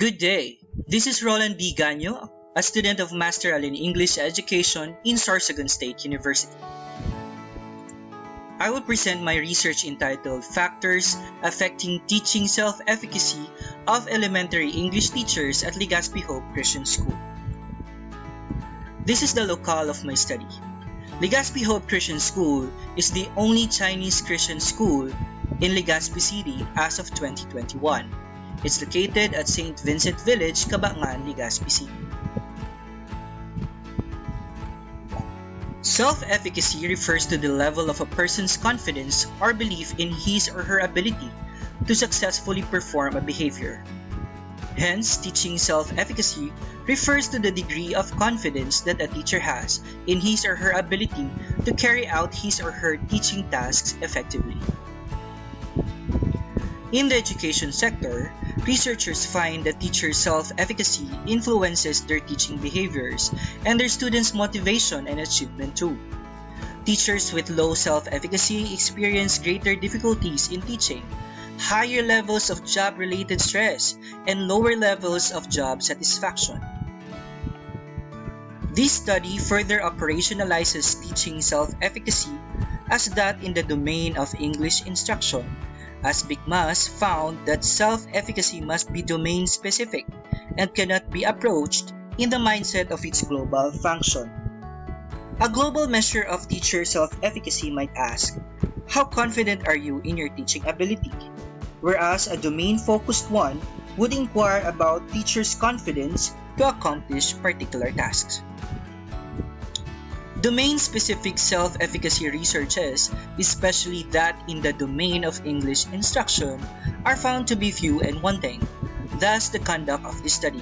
Good day. This is Rolan B. Gaño, a student of Masteral in English Education in Sorsogon State University. I will present my research entitled Factors Affecting Teaching Self-Efficacy of Elementary English Teachers at Legazpi Hope Christian School. This is the locale of my study. Legazpi Hope Christian School is the only Chinese Christian school in Legazpi City as of 2021. It's located at St. Vincent Village, Cabangan, Legazpi City. Self-efficacy refers to the level of a person's confidence or belief in his or her ability to successfully perform a behavior. Hence, teaching self-efficacy refers to the degree of confidence that a teacher has in his or her ability to carry out his or her teaching tasks effectively. In the education sector, researchers find that teachers' self-efficacy influences their teaching behaviors and their students' motivation and achievement too. Teachers with low self-efficacy experience greater difficulties in teaching, higher levels of job-related stress, and lower levels of job satisfaction. This study further operationalizes teaching self-efficacy as that in the domain of English instruction, as BICMAS found that self-efficacy must be domain-specific and cannot be approached in the mindset of its global function. A global measure of teacher self-efficacy might ask, how confident are you in your teaching ability? Whereas a domain-focused one would inquire about teachers' confidence to accomplish particular tasks. Domain-specific self-efficacy researches, especially that in the domain of English instruction, are found to be few and wanting, thus the conduct of this study.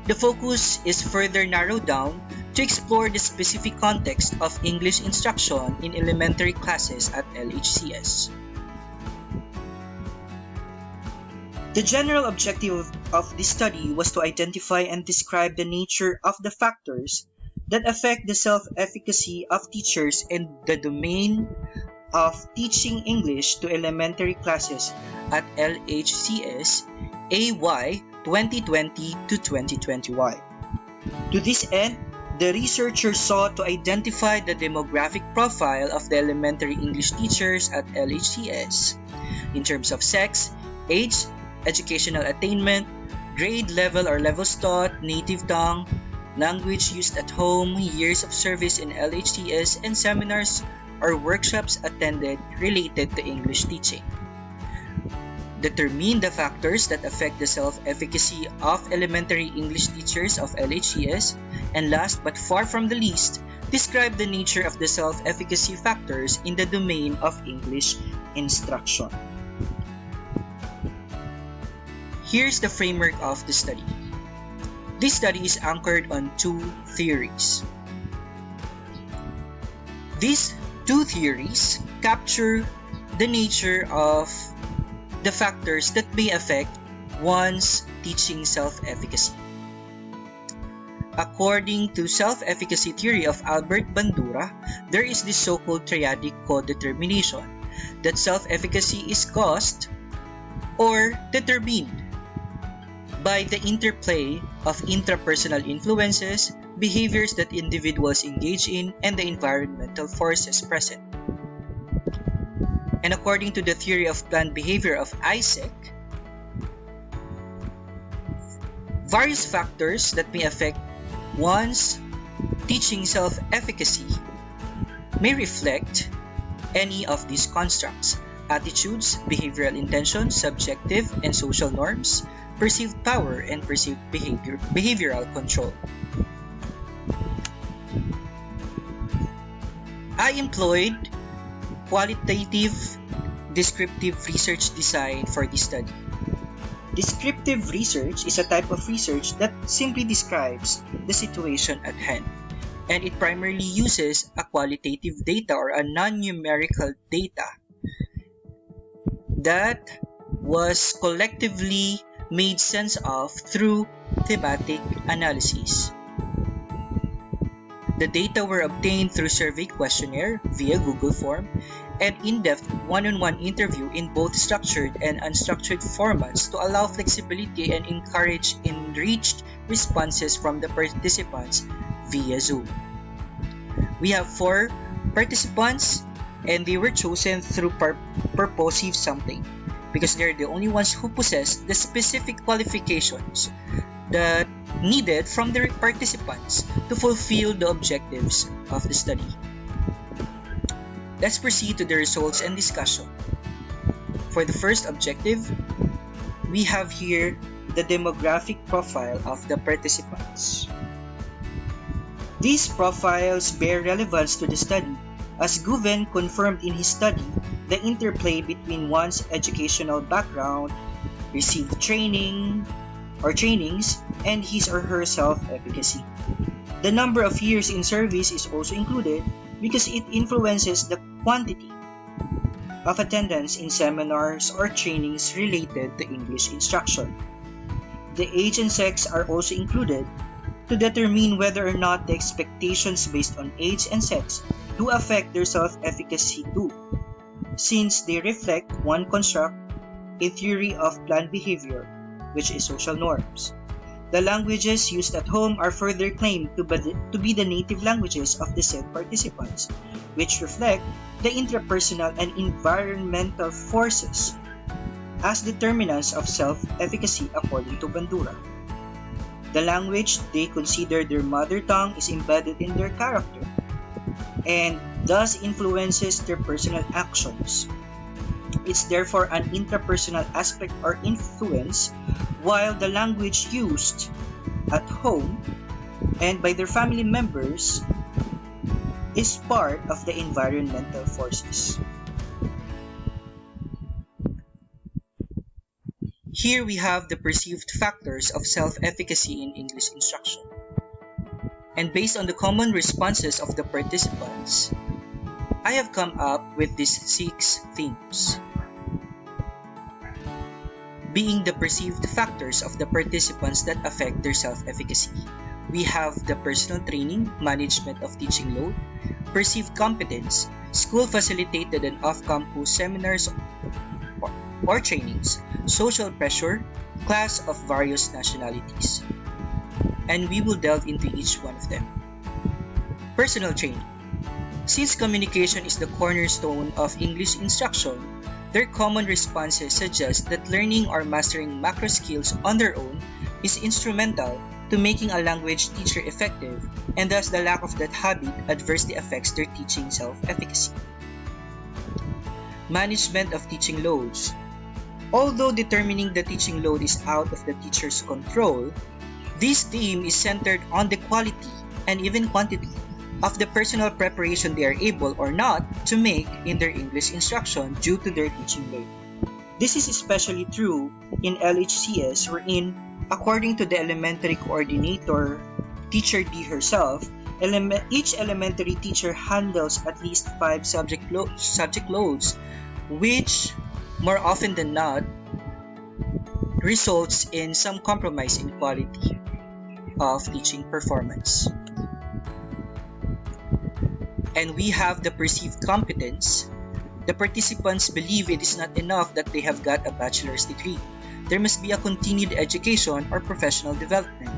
The focus is further narrowed down to explore the specific context of English instruction in elementary classes at LHCS. The general objective of this study was to identify and describe the nature of the factors that affect the self-efficacy of teachers in the domain of teaching English to elementary classes at LHCS AY 2020 to 2021. To this end, the researchers sought to identify the demographic profile of the elementary English teachers at LHCS in terms of sex, age, educational attainment, grade level or levels taught, native tongue, language used at home, years of service in LHCS, and seminars or workshops attended related to English teaching. Determine the factors that affect the self-efficacy of elementary English teachers of LHCS, and last but far from the least, describe the nature of the self-efficacy factors in the domain of English instruction. Here's the framework of the study. This study is anchored on two theories. These two theories capture the nature of the factors that may affect one's teaching self-efficacy. According to self-efficacy theory of Albert Bandura, there is this so-called triadic co-determination that self-efficacy is caused or determined by the interplay of intrapersonal influences, behaviors that individuals engage in, and the environmental forces present. And according to the theory of planned behavior of Isaac, various factors that may affect one's teaching self-efficacy may reflect any of these constructs: attitudes, behavioral intentions, subjective and social norms, perceived power, and perceived behavioral control. I employed qualitative descriptive research design for this study. Descriptive research is a type of research that simply describes the situation at hand, and it primarily uses a qualitative data or a non-numerical data that was collectively made sense of through thematic analysis. The data were obtained through survey questionnaire via Google form and in-depth one-on-one interview in both structured and unstructured formats to allow flexibility and encourage enriched responses from the participants via Zoom. We have 4 participants and they were chosen through purposive sampling because they're the only ones who possess the specific qualifications that needed from the participants to fulfill the objectives of the study. Let's proceed to the results and discussion. For the first objective, we have here the demographic profile of the participants. These profiles bear relevance to the study as Guven confirmed in his study the interplay between one's educational background, received training or trainings, and his or her self-efficacy. The number of years in service is also included because it influences the quantity of attendance in seminars or trainings related to English instruction. The age and sex are also included to determine whether or not the expectations based on age and sex do affect their self-efficacy too, since they reflect one construct, a theory of planned behavior, which is social norms. The languages used at home are further claimed to be the native languages of the said participants, which reflect the intrapersonal and environmental forces as determinants of self-efficacy according to Bandura. The language they consider their mother tongue is embedded in their character and thus influences their personal actions. It's therefore an intrapersonal aspect or influence, while the language used at home and by their family members is part of the environmental forces. Here we have the perceived factors of self-efficacy in English instruction. And based on the common responses of the participants, I have come up with these 6 themes. Being the perceived factors of the participants that affect their self-efficacy, we have the personal training, management of teaching load, perceived competence, school-facilitated and off-campus seminars or trainings, social pressure, class of various nationalities. And we will delve into each one of them. Personal training. Since communication is the cornerstone of English instruction, their common responses suggest that learning or mastering macro skills on their own is instrumental to making a language teacher effective, and thus the lack of that habit adversely affects their teaching self-efficacy. Management of teaching loads. Although determining the teaching load is out of the teacher's control, this theme is centered on the quality and even quantity of the personal preparation they are able or not to make in their English instruction due to their teaching load. This is especially true in LHCS, wherein, according to the elementary coordinator, Teacher D herself, each elementary teacher handles at least 5 subject loads, which, more often than not, results in some compromise in quality of teaching performance. And we have the perceived competence. The participants believe it is not enough that they have got a bachelor's degree. There must be a continued education or professional development.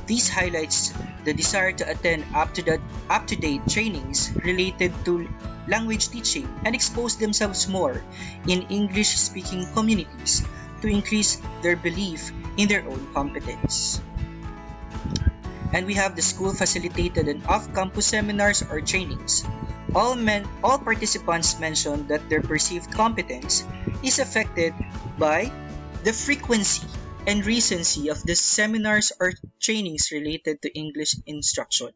This highlights the desire to attend up-to-date trainings related to language teaching and expose themselves more in English-speaking communities to increase their belief in their own competence. And we have the school-facilitated and off-campus seminars or trainings. All participants mentioned that their perceived competence is affected by the frequency and recency of the seminars or trainings related to English instruction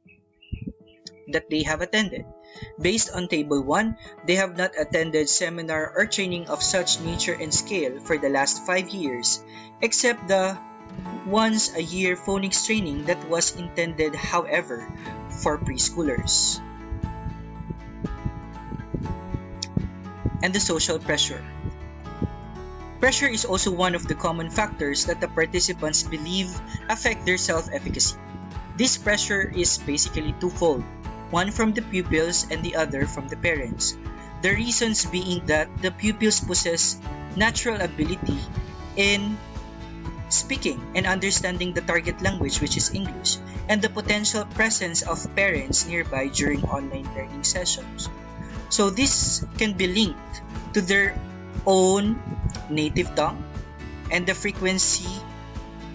that they have attended. Based on Table 1, they have not attended seminar or training of such nature and scale for the last 5 years, except the once a year phonics training that was intended, however, for preschoolers. And the social pressure. Pressure is also one of the common factors that the participants believe affect their self-efficacy. This pressure is basically twofold. one from the pupils and the other from the parents. The reasons being that the pupils possess natural ability in speaking and understanding the target language, which is English, and the potential presence of parents nearby during online learning sessions. So this can be linked to their own native tongue and the frequency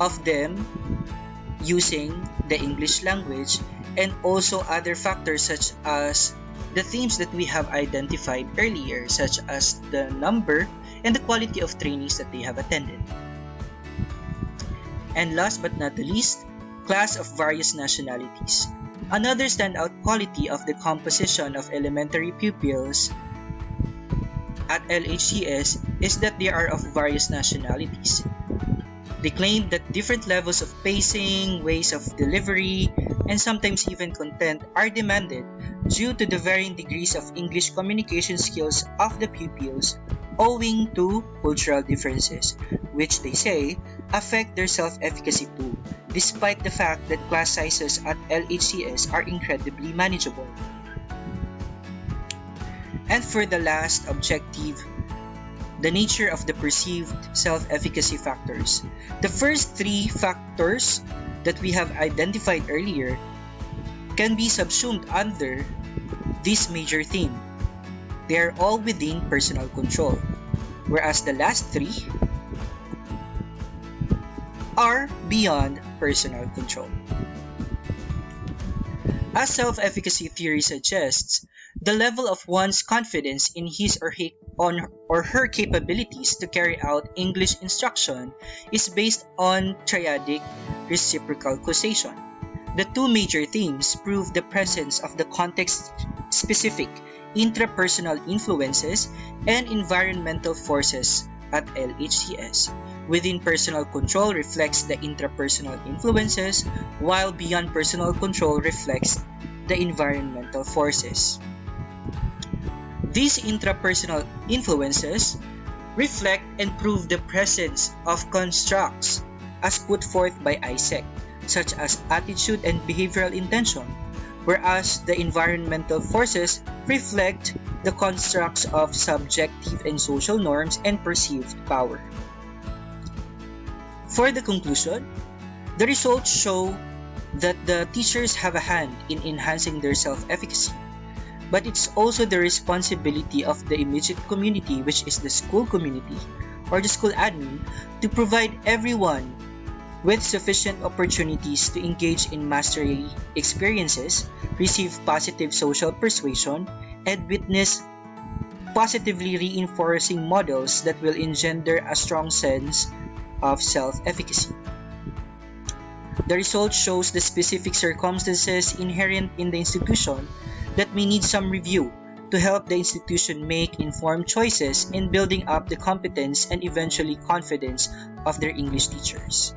of them using the English language, and also other factors such as the themes that we have identified earlier, such as the number and the quality of trainings that they have attended. And last but not the least, class of various nationalities. Another standout quality of the composition of elementary pupils at LHCS is that they are of various nationalities. They claim that different levels of pacing, ways of delivery, and sometimes even content are demanded due to the varying degrees of English communication skills of the pupils owing to cultural differences, which they say affect their self-efficacy too, despite the fact that class sizes at LHCS are incredibly manageable. And for the last objective, the nature of the perceived self-efficacy factors. The first three factors that we have identified earlier can be subsumed under this major theme. They are all within personal control, whereas the last three are beyond personal control. As self-efficacy theory suggests, the level of one's confidence in his or her capabilities to carry out English instruction is based on triadic reciprocal causation. The two major themes prove the presence of the context-specific intrapersonal influences and environmental forces at LHCS. Within personal control reflects the intrapersonal influences, while beyond personal control reflects the environmental forces. These intrapersonal influences reflect and prove the presence of constructs as put forth by Isaac, such as attitude and behavioral intention, whereas the environmental forces reflect the constructs of subjective and social norms and perceived power. For the conclusion, the results show that the teachers have a hand in enhancing their self-efficacy, but it's also the responsibility of the immediate community, which is the school community or the school admin, to provide everyone with sufficient opportunities to engage in mastery experiences, receive positive social persuasion, and witness positively reinforcing models that will engender a strong sense of self-efficacy. The result shows the specific circumstances inherent in the institution that may need some review to help the institution make informed choices in building up the competence and eventually confidence of their English teachers.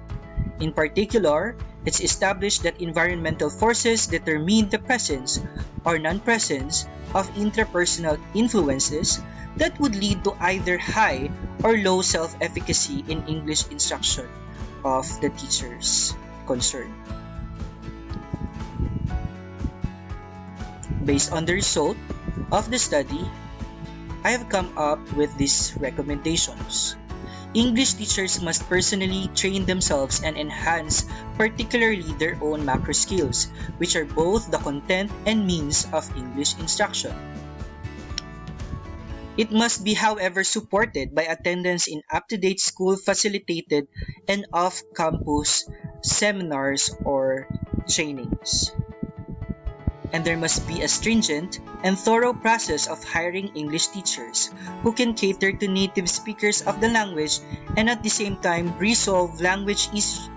In particular, it's established that environmental forces determine the presence or non-presence of intrapersonal influences that would lead to either high or low self-efficacy in English instruction of the teachers concerned. Based on the result of the study, I have come up with these recommendations. English teachers must personally train themselves and enhance particularly their own macro skills, which are both the content and means of English instruction. It must be, however, supported by attendance in up-to-date school-facilitated and off-campus seminars or trainings. And there must be a stringent and thorough process of hiring English teachers who can cater to native speakers of the language and at the same time resolve language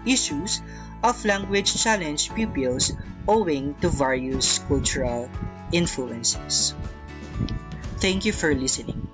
issues of language-challenged pupils owing to various cultural influences. Thank you for listening.